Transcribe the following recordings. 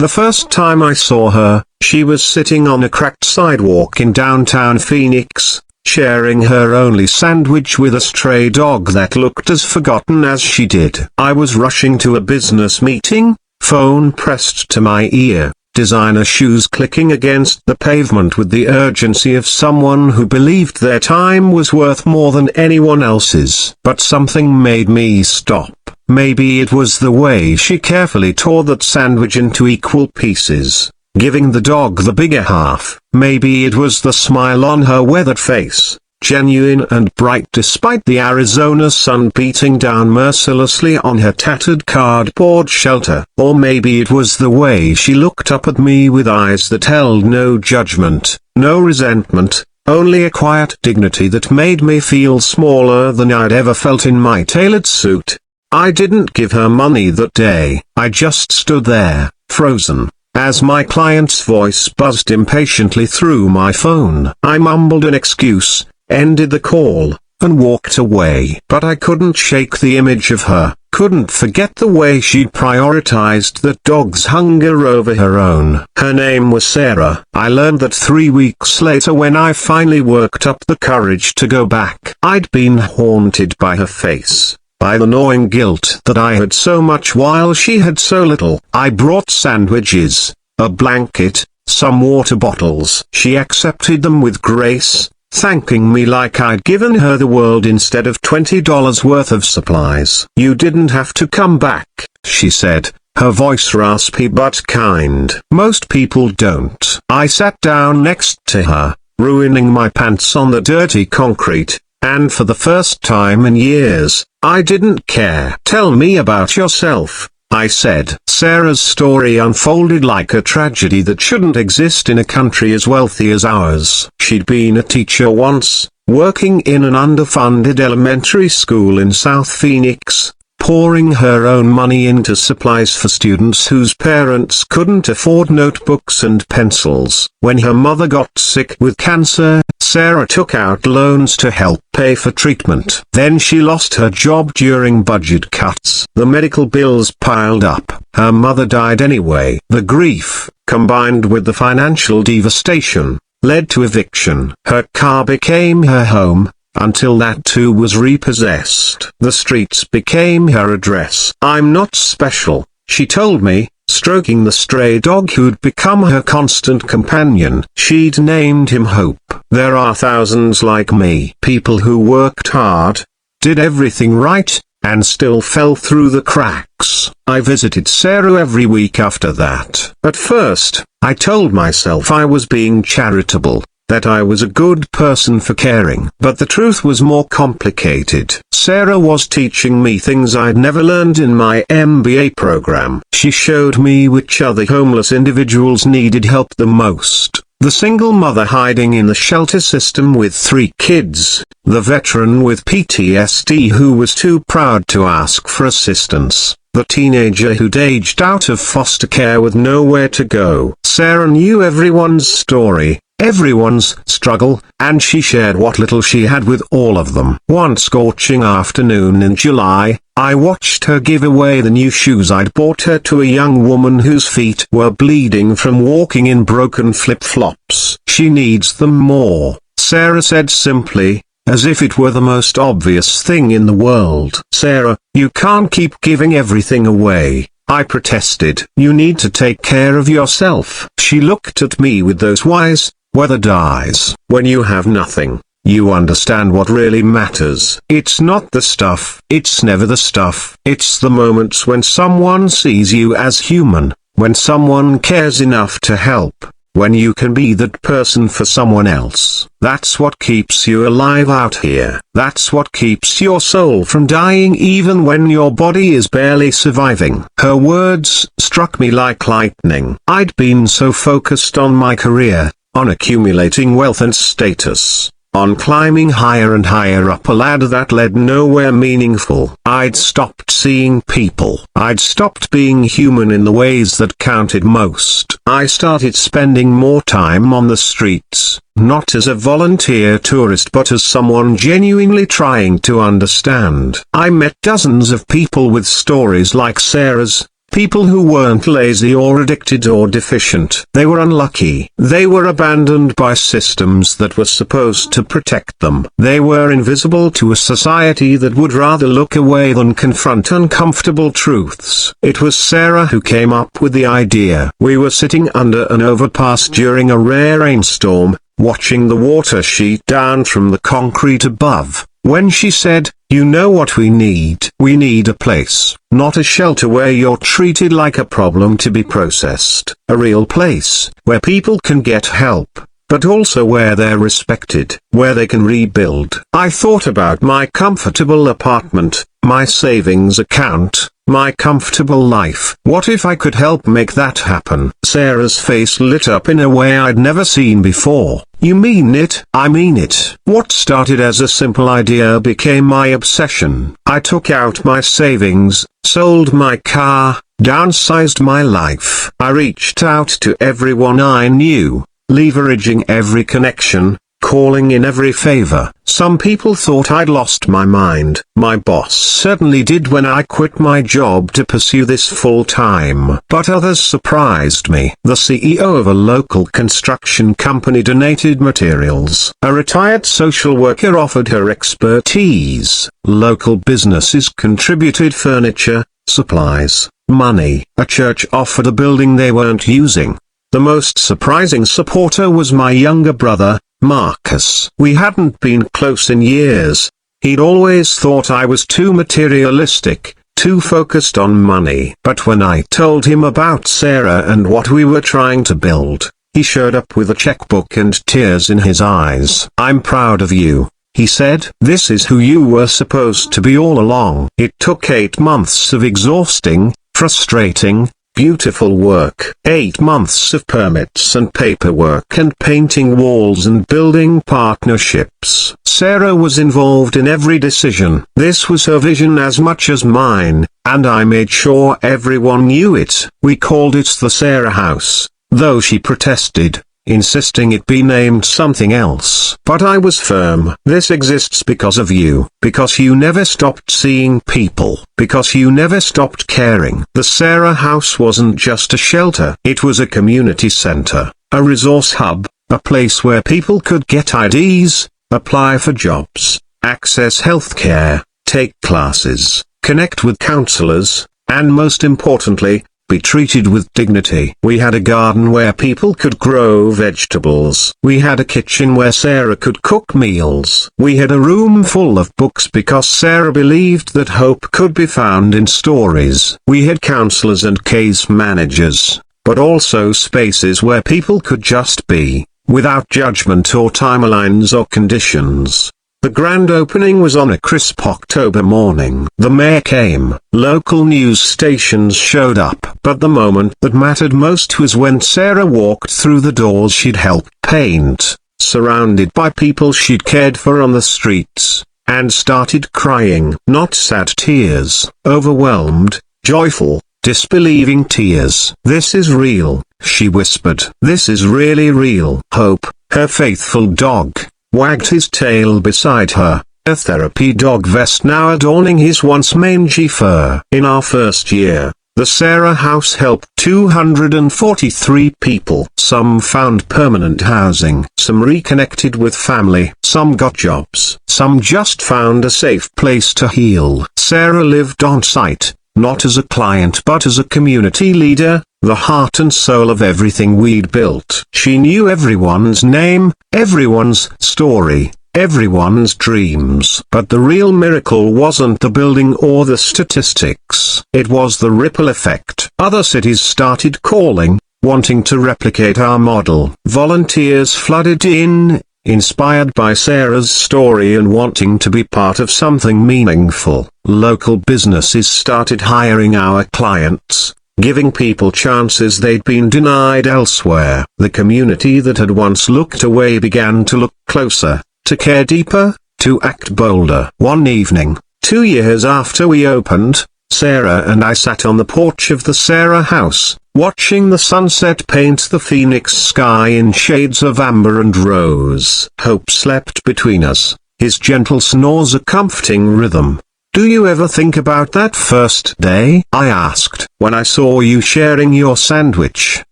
The first time I saw her, she was sitting on a cracked sidewalk in downtown Phoenix, sharing her only sandwich with a stray dog that looked as forgotten as she did. I was rushing to a business meeting, phone pressed to my ear, designer shoes clicking against the pavement with the urgency of someone who believed their time was worth more than anyone else's. But something made me stop. Maybe it was the way she carefully tore that sandwich into equal pieces, giving the dog the bigger half. Maybe it was the smile on her weathered face, genuine and bright despite the Arizona sun beating down mercilessly on her tattered cardboard shelter. Or maybe it was the way she looked up at me with eyes that held no judgment, no resentment, only a quiet dignity that made me feel smaller than I'd ever felt in my tailored suit. I didn't give her money that day. I just stood there, frozen, as my client's voice buzzed impatiently through my phone. I mumbled an excuse, ended the call, and walked away. But I couldn't shake the image of her, couldn't forget the way she'd prioritized that dog's hunger over her own. Her name was Sarah. I learned that 3 weeks later when I finally worked up the courage to go back. I'd been haunted by her face, by the gnawing guilt that I had so much while she had so little. I brought sandwiches, a blanket, some water bottles. She accepted them with grace, thanking me like I'd given her the world instead of $20 worth of supplies. "You didn't have to come back," she said, her voice raspy but kind. "Most people don't." I sat down next to her, ruining my pants on the dirty concrete, and for the first time in years, I didn't care. "Tell me about yourself," I said. Sarah's story unfolded like a tragedy that shouldn't exist in a country as wealthy as ours. She'd been a teacher once, working in an underfunded elementary school in South Phoenix, pouring her own money into supplies for students whose parents couldn't afford notebooks and pencils. When her mother got sick with cancer, Sarah took out loans to help pay for treatment. Then she lost her job during budget cuts. The medical bills piled up. Her mother died anyway. The grief, combined with the financial devastation, led to eviction. Her car became her home, until that too was repossessed. The streets became her address. "I'm not special," she told me, stroking the stray dog who'd become her constant companion. She'd named him Hope. "There are thousands like me. People who worked hard, did everything right, and still fell through the cracks." I visited Sarah every week after that. At first, I told myself I was being charitable, that I was a good person for caring. But the truth was more complicated. Sarah was teaching me things I'd never learned in my MBA program. She showed me which other homeless individuals needed help the most. The single mother hiding in the shelter system with 3 kids, the veteran with PTSD who was too proud to ask for assistance, the teenager who'd aged out of foster care with nowhere to go. Sarah knew everyone's story, everyone's struggle, and she shared what little she had with all of them. One scorching afternoon in July, I watched her give away the new shoes I'd bought her to a young woman whose feet were bleeding from walking in broken flip-flops. "She needs them more," Sarah said simply, as if it were the most obvious thing in the world. "Sarah, you can't keep giving everything away," I protested. "You need to take care of yourself." She looked at me with those wise, weathered eyes. "When you have nothing, you understand what really matters. It's not the stuff. It's never the stuff. It's the moments when someone sees you as human, when someone cares enough to help, when you can be that person for someone else. That's what keeps you alive out here. That's what keeps your soul from dying even when your body is barely surviving." Her words struck me like lightning. I'd been so focused on my career, on accumulating wealth and status, on climbing higher and higher up a ladder that led nowhere meaningful. I'd stopped seeing people. I'd stopped being human in the ways that counted most. I started spending more time on the streets, not as a volunteer tourist but as someone genuinely trying to understand. I met dozens of people with stories like Sarah's, People who weren't lazy or addicted or deficient. They were unlucky. They were abandoned by systems that were supposed to protect them. They were invisible to a society that would rather look away than confront uncomfortable truths. It was Sarah who came up with the idea. We were sitting under an overpass during a rare rainstorm, watching the water sheet down from the concrete above, when she said, "You know what we need? We need a place, not a shelter where you're treated like a problem to be processed. A real place, where people can get help, but also where they're respected, where they can rebuild." I thought about my comfortable apartment, my savings account, my comfortable life. What if I could help make that happen? Sarah's face lit up in a way I'd never seen before. "You mean it?" "I mean it." What started as a simple idea became my obsession. I took out my savings, sold my car, downsized my life. I reached out to everyone I knew, leveraging every connection, calling in every favor. Some people thought I'd lost my mind. My boss certainly did when I quit my job to pursue this full time. But others surprised me. The CEO of a local construction company donated materials. A retired social worker offered her expertise. Local businesses contributed furniture, supplies, money. A church offered a building they weren't using. The most surprising supporter was my younger brother, Marcus. We hadn't been close in years. He'd always thought I was too materialistic, too focused on money. But when I told him about Sarah and what we were trying to build, he showed up with a checkbook and tears in his eyes. "I'm proud of you," he said. "This is who you were supposed to be all along." It took 8 months of exhausting, frustrating, beautiful work. 8 months of permits and paperwork and painting walls and building partnerships. Sarah was involved in every decision. This was her vision as much as mine, and I made sure everyone knew it. We called it the Sarah House, though she protested, insisting it be named something else. But I was firm. This exists because of you. Because you never stopped seeing people. Because you never stopped caring. The Sarah House wasn't just a shelter. It was a community center, a resource hub, a place where people could get IDs, apply for jobs, access healthcare, take classes, connect with counselors, and most importantly, be treated with dignity. We had a garden where people could grow vegetables. We had a kitchen where Sarah could cook meals. We had a room full of books because Sarah believed that hope could be found in stories. We had counselors and case managers, but also spaces where people could just be, without judgment or timelines or conditions. The grand opening was on a crisp October morning. The mayor came, local news stations showed up. But the moment that mattered most was when Sarah walked through the doors she'd helped paint, surrounded by people she'd cared for on the streets, and started crying. Not sad tears, overwhelmed, joyful, disbelieving tears. "This is real," she whispered. "This is really real." Hope, her faithful dog, wagged his tail beside her, a therapy dog vest now adorning his once mangy fur. In our first year, the Sarah House helped 243 people. Some found permanent housing, some reconnected with family, some got jobs, some just found a safe place to heal. Sarah lived on site, not as a client but as a community leader, the heart and soul of everything we'd built. She knew everyone's name, everyone's story, everyone's dreams. But the real miracle wasn't the building or the statistics. It was the ripple effect. Other cities started calling, wanting to replicate our model. Volunteers flooded in, inspired by Sarah's story and wanting to be part of something meaningful. Local businesses started hiring our clients, giving people chances they'd been denied elsewhere. The community that had once looked away began to look closer, to care deeper, to act bolder. One evening, 2 years after we opened, Sarah and I sat on the porch of the Sarah House, watching the sunset paint the Phoenix sky in shades of amber and rose. Hope slept between us, his gentle snores a comforting rhythm. Do you ever think about that first day? I asked. When I saw you sharing your sandwich.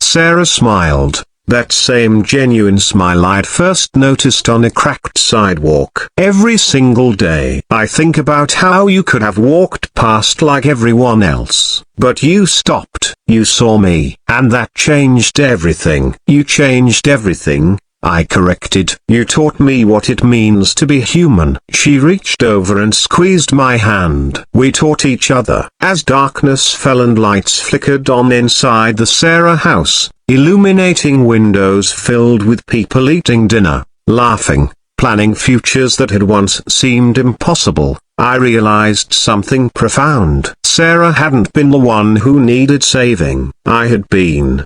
Sarah smiled. That same genuine smile I'd first noticed on a cracked sidewalk. Every single day I think about how you could have walked past like everyone else. But you stopped. You saw me. And that changed everything. You changed everything. I corrected. You taught me what it means to be human. She reached over and squeezed my hand. We taught each other. As darkness fell and lights flickered on inside the Sarah house, illuminating windows filled with people eating dinner, laughing, planning futures that had once seemed impossible, I realized something profound. Sarah hadn't been the one who needed saving. I'd been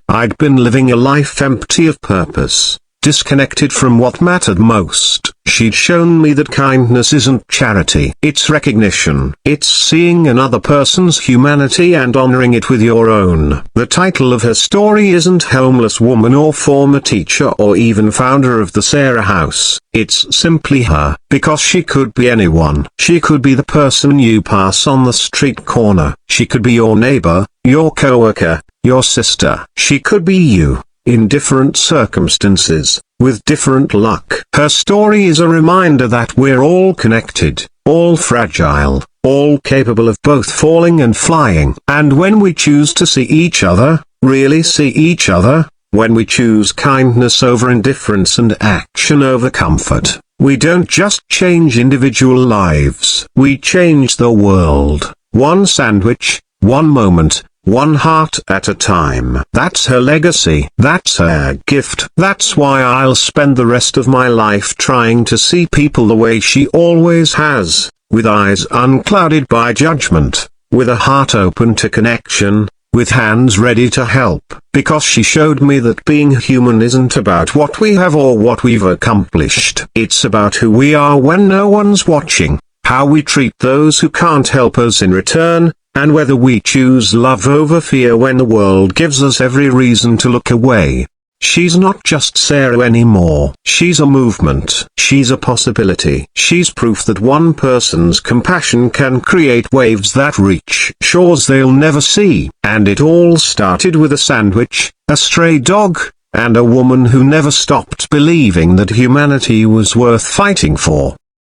living a life empty of purpose, disconnected from what mattered most. She'd shown me that kindness isn't charity. It's recognition. It's seeing another person's humanity and honoring it with your own. The title of her story isn't Homeless Woman or Former Teacher or even founder of the Sarah House. It's simply her, because she could be anyone. She could be the person you pass on the street corner. She could be your neighbor, your coworker, your sister. She could be you, in different circumstances, with different luck. Her story is a reminder that we're all connected, all fragile, all capable of both falling and flying. And when we choose to see each other, really see each other, when we choose kindness over indifference and action over comfort, we don't just change individual lives, we change the world. One sandwich, one moment, one heart at a time. That's her legacy. That's her gift. That's why I'll spend the rest of my life trying to see people the way she always has, with eyes unclouded by judgment, with a heart open to connection, with hands ready to help. Because she showed me that being human isn't about what we have or what we've accomplished. It's about who we are when no one's watching, how we treat those who can't help us in return, and whether we choose love over fear when the world gives us every reason to look away. She's not just Sarah anymore. She's a movement. She's a possibility. She's proof that one person's compassion can create waves that reach shores they'll never see. And it all started with a sandwich, a stray dog, and a woman who never stopped believing that humanity was worth fighting for.